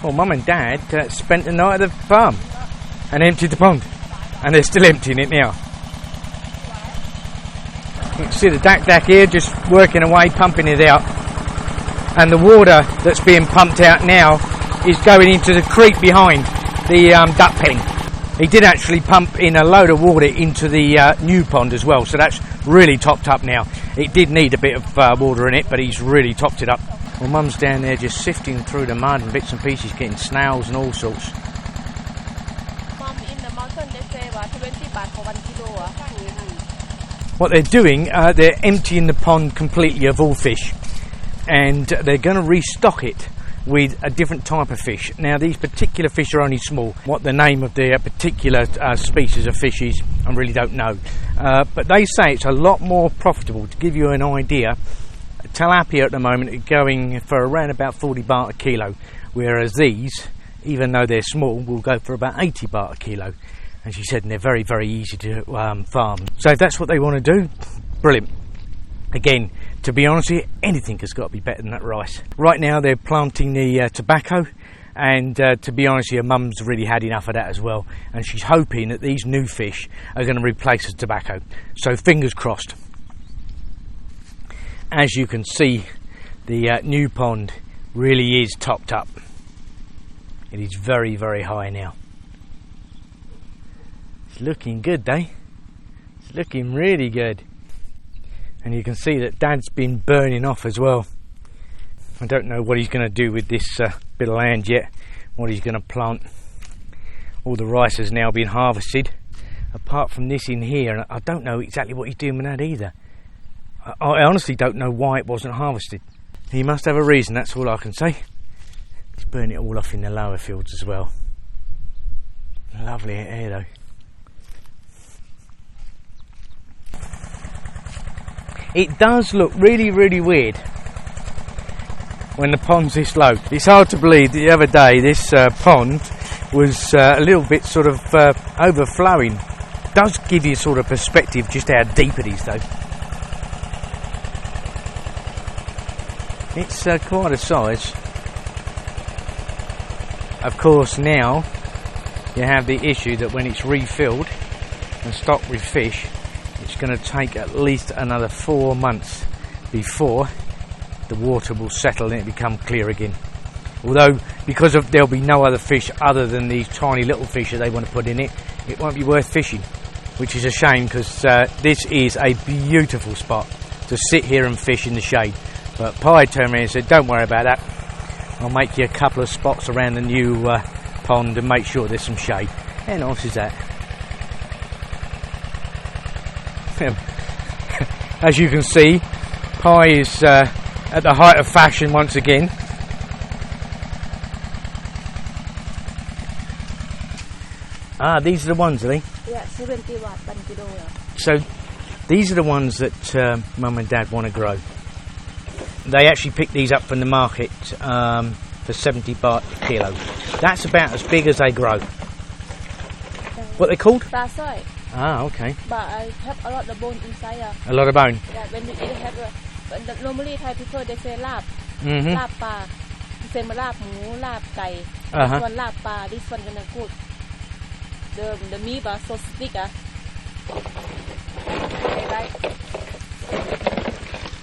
Well, Mum and Dad spent the night at the farm and emptied the pond, and they're still emptying it now. You can see the dak here just working away, pumping it out, and the water that's being pumped out now is going into the creek behind the duck pen. He did actually pump in a load of water into the new pond as well, so that's really topped up now. It did need a bit of water in it, but he's really topped it up. Well, Mum's down there just sifting through the mud and bits and pieces, getting snails and all sorts. Mum, in the mountain they say 20 baht for 1 kilo. What they're doing, they're emptying the pond completely of all fish, and they're going to restock it with a different type of fish. Now, these particular fish are only small. What the name of the particular species of fish is, I really don't know. But they say it's a lot more profitable. To give you an idea, tilapia at the moment are going for around about 40 baht a kilo, whereas these, even though they're small, will go for about 80 baht a kilo. And she said they're very, very easy to farm. So if that's what they want to do, brilliant. Again, to be honest with you, anything has got to be better than that rice. Right now they're planting the tobacco, and to be honest with you, Mum's really had enough of that as well, and she's hoping that these new fish are going to replace the tobacco. So fingers crossed. As you can see, the new pond really is topped up. It is very, very high now. It's looking good, eh? It's looking really good. And you can see that Dad's been burning off as well. I don't know what he's going to do with this bit of land yet, what he's going to plant. All the rice has now been harvested, apart from this in here, and I don't know exactly what he's doing with that either. I honestly don't know why it wasn't harvested. He must have a reason, that's all I can say. He's burning it all off in the lower fields as well. Lovely air though. It does look really, really weird when the pond's this low. It's hard to believe the other day this pond was a little bit sort of overflowing. It does give you sort of perspective just how deep it is though. It's quite a size. Of course now you have the issue that when it's refilled and stocked with fish, it's going to take at least another 4 months before the water will settle and it become clear again. Although, because there'll be no other fish other than these tiny little fish that they want to put in it, it won't be worth fishing, which is a shame because this is a beautiful spot to sit here and fish in the shade. But Pi turned around and said, don't worry about that. I'll make you a couple of spots around the new pond and make sure there's some shade. How nice is that? As you can see, Pi is at the height of fashion once again. Ah, these are the ones, are they? Yeah, 70 baht 1 kilo. So these are the ones that Mum and Dad want to grow. They actually picked these up from the market for 70 baht a kilo. That's about as big as they grow. What are they called? Pla soy. Ah, okay. But I have a lot of bone inside. A lot of bone. Yeah, when you eat it have normally Thai people they say ลาบ Mm-hmm. ลาบปลา the same ลาบหมูลาบไก่ Uh-huh. This one ลาบปลา this one gonna good. The meat are so thick. I like.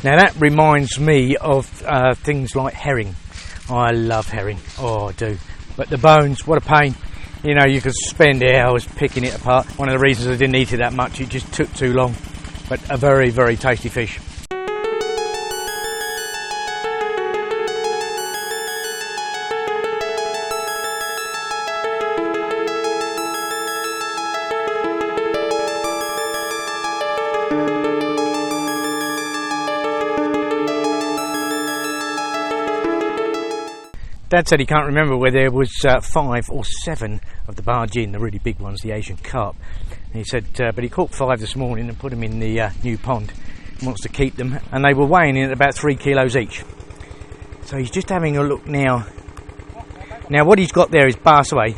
Now that reminds me of things like herring. I love herring. Oh, I do. But the bones, what a pain. You know, you could spend hours picking it apart. One of the reasons I didn't eat it that much, it just took too long. But a very, very tasty fish. Dad said he can't remember whether there was 5 or 7 of the bargin, the really big ones, the Asian carp. And he said, but he caught 5 this morning and put them in the new pond. He wants to keep them, and they were weighing in at about 3 kilos each. So he's just having a look now. Now what he's got there is barsaway,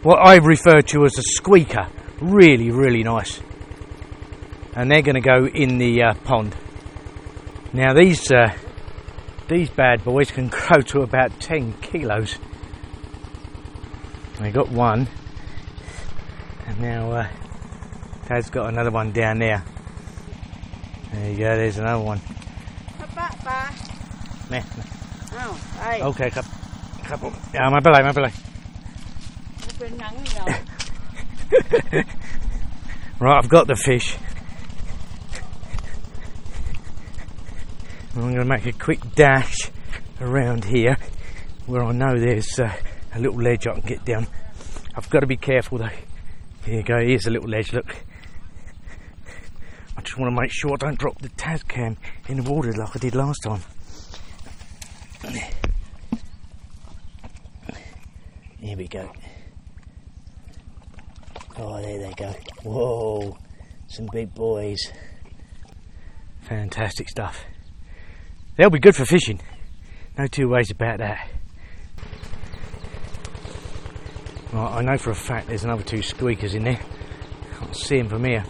what I refer to as a squeaker. Really, really nice. And they're going to go in the pond. Now these bad boys can grow to about 10 kilos. I got one, and now Dad's got another one down there. There you go, there's another one. Nè. Ok,ครับผมไม่เป็นไร Right, I've got the fish. I'm going to make a quick dash around here where I know there's a little ledge I can get down. I've got to be careful though. Here you go, here's a little ledge, look. I just want to make sure I don't drop the Tascam in the water like I did last time. Here we go. Oh, there they go. Whoa, some big boys. Fantastic stuff. They'll be good for fishing. No two ways about that. Right, I know for a fact there's another two squeakers in there. I can't see them from here.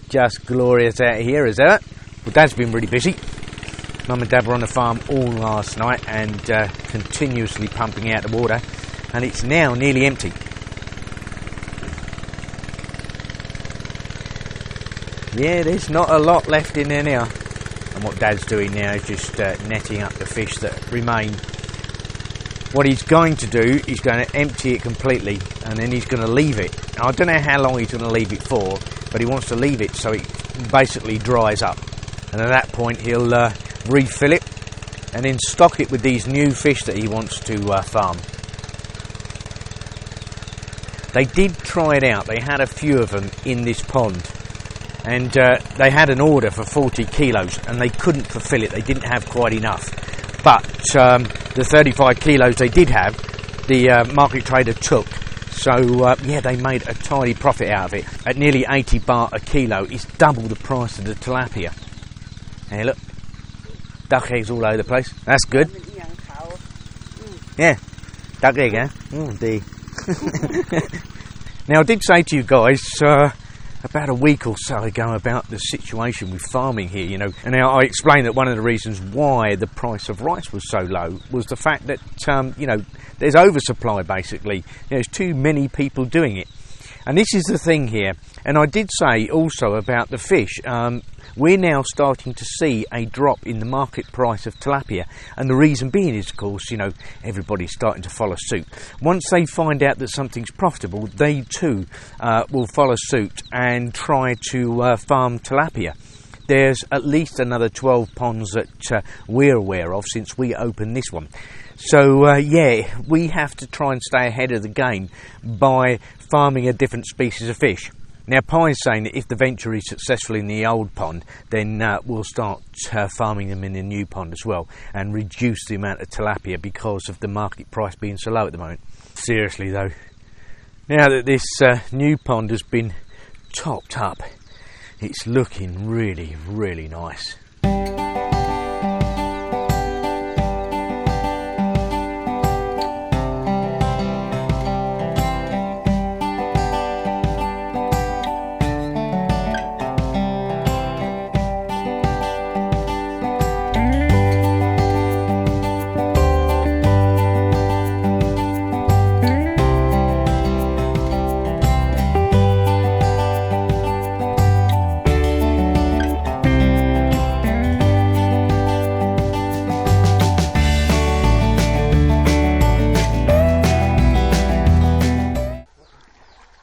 Just glorious out here, is that? Well, Dad's been really busy. Mum and Dad were on the farm all last night and continuously pumping out the water, and it's now nearly empty. Yeah, there's not a lot left in there now. And what Dad's doing now is just netting up the fish that remain. What he's going to do, he's going to empty it completely, and then he's going to leave it. Now, I don't know how long he's going to leave it for, but he wants to leave it so it basically dries up. And at that point he'll refill it and then stock it with these new fish that he wants to farm. They did try it out. They had a few of them in this pond, and they had an order for 40 kilos and they couldn't fulfill it. They didn't have quite enough. But the 35 kilos they did have, the market trader took. So yeah, they made a tidy profit out of it. At nearly 80 baht a kilo, it's double the price of the tilapia. Hey, look, duck eggs all over the place. That's good. Yeah, duck egg, eh? Oh, dear. Now, I did say to you guys about a week or so ago about the situation with farming here, you know, and now I explained that one of the reasons why the price of rice was so low was the fact that you know, there's oversupply basically. There's too many people doing it, and this is the thing here. And I did say also about the fish. We're now starting to see a drop in the market price of tilapia, and the reason being is, of course, you know, everybody's starting to follow suit. Once they find out that something's profitable, they too will follow suit and try to farm tilapia. There's at least another 12 ponds that we're aware of since we opened this one. So yeah, we have to try and stay ahead of the game by farming a different species of fish. Now, Pie's saying that if the venture is successful in the old pond, then we'll start farming them in the new pond as well and reduce the amount of tilapia because of the market price being so low at the moment. Seriously though, now that this new pond has been topped up, it's looking really, really nice.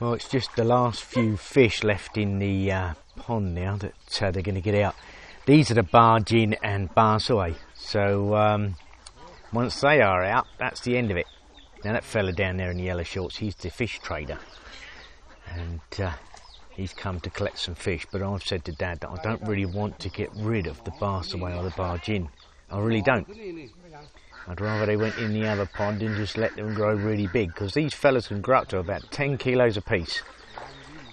Well, it's just the last few fish left in the pond now that they're going to get out. These are the Bargin and Barsaway. So once they are out, that's the end of it. Now that fella down there in the yellow shorts, he's the fish trader, and he's come to collect some fish. But I've said to Dad that I don't really want to get rid of the Barsaway or the Bargin. I really don't. I'd rather they went in the other pond and just let them grow really big, because these fellas can grow up to about 10 kilos a piece.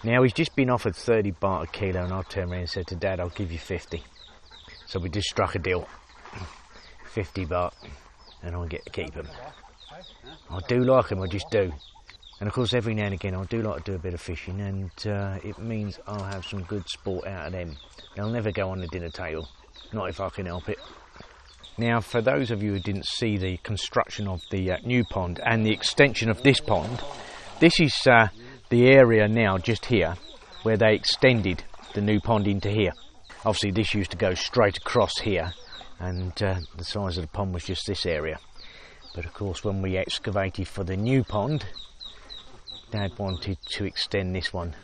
Now he's just been offered 30 baht a kilo, and I turned around and said to Dad, I'll give you 50. So we just struck a deal. 50 baht, and I get to keep them. I do like them, I just do. And of course every now and again I do like to do a bit of fishing, and it means I'll have some good sport out of them. They'll never go on the dinner table, not if I can help it. Now, for those of you who didn't see the construction of the new pond and the extension of this pond, this is the area now just here where they extended the new pond into here. Obviously this used to go straight across here, and the size of the pond was just this area. But of course when we excavated for the new pond, Dad wanted to extend this one.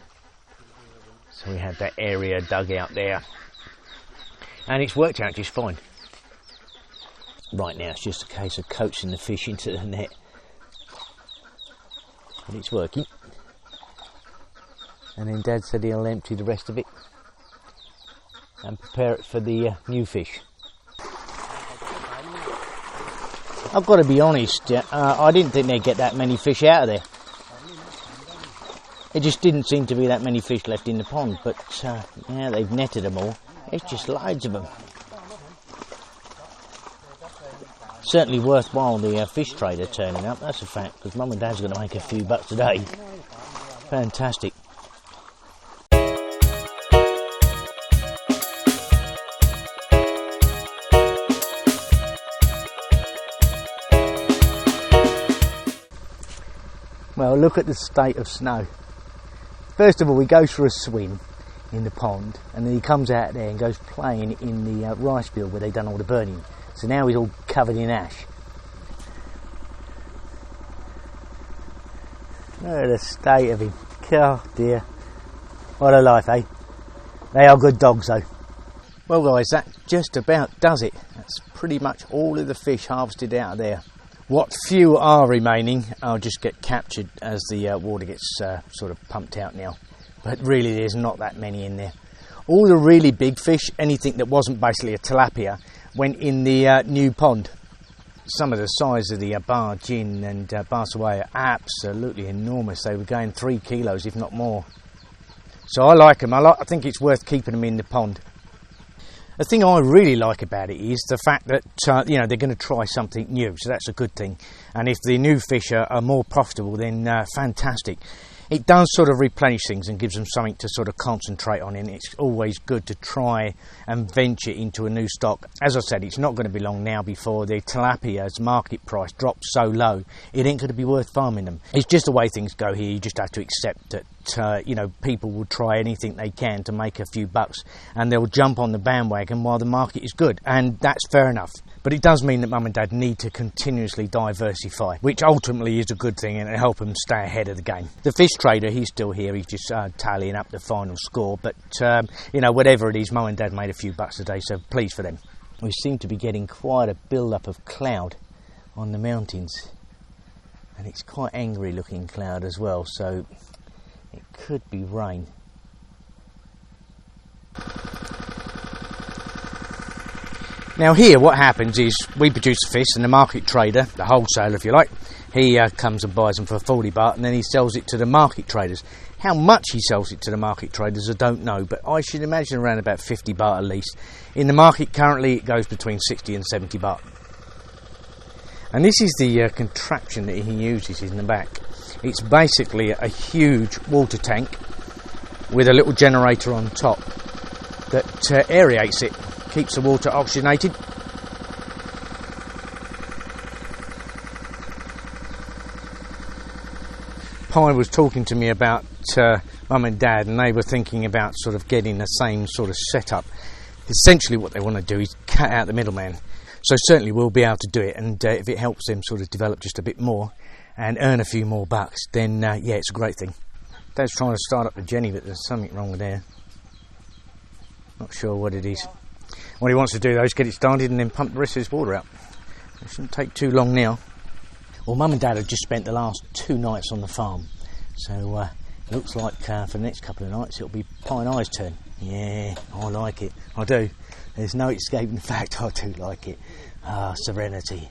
So we had that area dug out there. And it's worked out just fine. Right now it's just a case of coaxing the fish into the net. But it's working. And then Dad said he'll empty the rest of it and prepare it for the new fish. I've got to be honest, I didn't think they'd get that many fish out of there. It just didn't seem to be that many fish left in the pond, but now they've netted them all. It's just loads of them. Certainly worthwhile the fish trader turning up, that's a fact, because Mum and Dad's going to make a few bucks today. Fantastic. Well, look at the state of snow. First of all, he goes for a swim in the pond, and then he comes out there and goes playing in the rice field where they've done all the burning. So now he's all covered in ash. Look at the state of him. Oh dear. What a life, eh? They are good dogs though. Well guys, that just about does it. That's pretty much all of the fish harvested out of there. What few are remaining, I'll just get captured as the water gets sort of pumped out now. But really there's not that many in there. All the really big fish, anything that wasn't basically a tilapia, went in the new pond. Some of the size of the Bargin and Barsaway are absolutely enormous. They were going 3 kilos, if not more. So I like them. I think it's worth keeping them in the pond. The thing I really like about it is the fact that you know, they're going to try something new, so that's a good thing. And if the new fish are more profitable, then fantastic. It does sort of replenish things and gives them something to sort of concentrate on, and it's always good to try and venture into a new stock. As I said, it's not going to be long now before the tilapia's market price drops so low it ain't going to be worth farming them. It's just the way things go here. You just have to accept that you know, people will try anything they can to make a few bucks, and they'll jump on the bandwagon while the market is good, and that's fair enough. But it does mean that Mum and Dad need to continuously diversify, which ultimately is a good thing, and it'll help them stay ahead of the game. The fish trader, he's still here, he's just tallying up the final score, but you know, whatever it is, Mum and Dad made a few bucks a day, so pleased for them. We seem to be getting quite a build-up of cloud on the mountains, and it's quite angry looking cloud as well, so it could be rain. Now here what happens is we produce the fish, and the market trader, the wholesaler if you like, he comes and buys them for 40 baht, and then he sells it to the market traders. How much he sells it to the market traders I don't know, but I should imagine around about 50 baht at least. In the market currently it goes between 60 and 70 baht. And this is the contraption that he uses in the back. It's basically a huge water tank with a little generator on top that aerates it, keeps the water oxygenated. Pi was talking to me about Mum and Dad, and they were thinking about sort of getting the same sort of setup. Essentially what they want to do is cut out the middleman. So certainly we'll be able to do it, and if it helps them sort of develop just a bit more and earn a few more bucks, then yeah, it's a great thing. Dad's trying to start up the Jenny, but there's something wrong with there. Not sure what it is. What he wants to do though is get it started and then pump the rest of his water out. It shouldn't take too long now. Well, Mum and Dad have just spent the last 2 nights on the farm, so it looks like for the next couple of nights it'll be Pie and I's turn. Yeah, I like it. I do. There's no escaping the fact I do like it. Ah, serenity.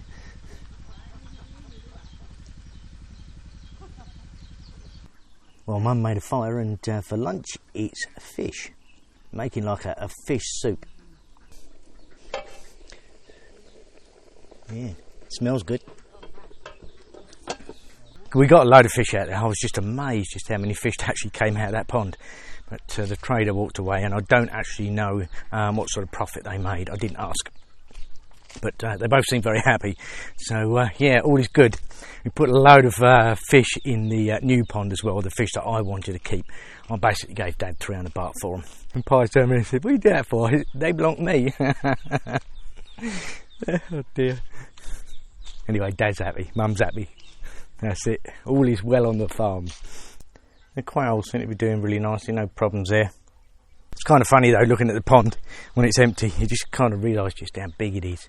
Well, Mum made a fire, and for lunch it's fish. Making like a fish soup. Yeah, smells good. We got a load of fish out there. I was just amazed just how many fish actually came out of that pond. But the trader walked away, and I don't actually know what sort of profit they made. I didn't ask. But they both seemed very happy. So, yeah, all is good. We put a load of fish in the new pond as well, the fish that I wanted to keep. I basically gave Dad £300 for them. And Pie turned around and said, "What are you doing that for? They belong to me." Oh dear. Anyway, Dad's happy, Mum's happy. That's it. All is well on the farm. The quails seem to be doing really nicely, no problems there. It's kind of funny though, looking at the pond when it's empty, you just kind of realise just how big it is.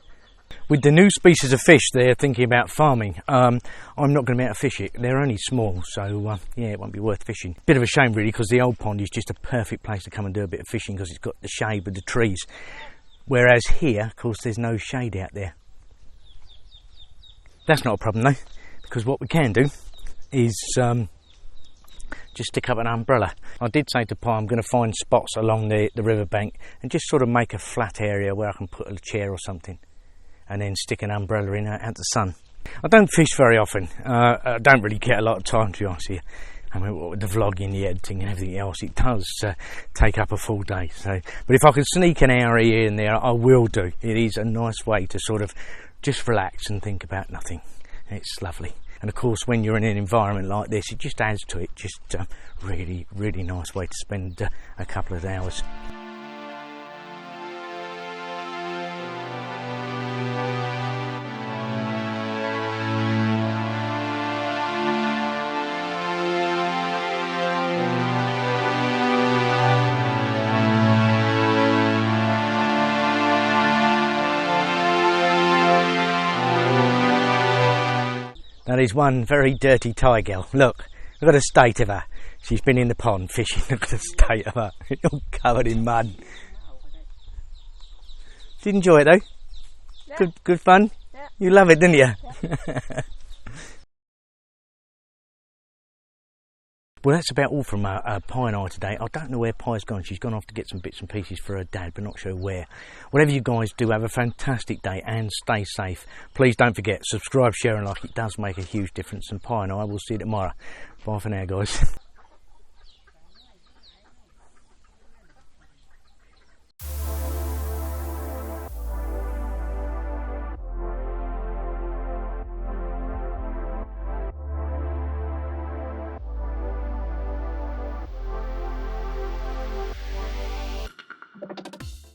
With the new species of fish they're thinking about farming, I'm not going to be able to fish it. They're only small, so yeah, it won't be worth fishing. Bit of a shame really, because the old pond is just a perfect place to come and do a bit of fishing because it's got the shade with the trees. Whereas here, of course, there's no shade out there. That's not a problem though, because what we can do is just stick up an umbrella. I did say to Pie I'm going to find spots along the riverbank and just sort of make a flat area where I can put a chair or something and then stick an umbrella in out the sun. I don't fish very often. I don't really get a lot of time, to be honest with you. I mean, what with the vlogging, the editing and everything else, it does take up a full day. So, but if I can sneak an hour here and there, I will do. It is a nice way to sort of just relax and think about nothing. It's lovely. And of course, when you're in an environment like this, it just adds to it. Just really, really nice way to spend a couple of hours. That is one very dirty Thai girl. Look at the state of her. She's been in the pond fishing. Look at the state of her. All covered in mud. Did you enjoy it though? Yeah. Good fun? Yeah. You love it, didn't you? Yeah. Well, that's about all from Pie and I today. I don't know where Pie's gone. She's gone off to get some bits and pieces for her dad, but not sure where. Whatever you guys do, have a fantastic day and stay safe. Please don't forget, subscribe, share and like. It does make a huge difference. And Pie and I will see you tomorrow. Bye for now, guys.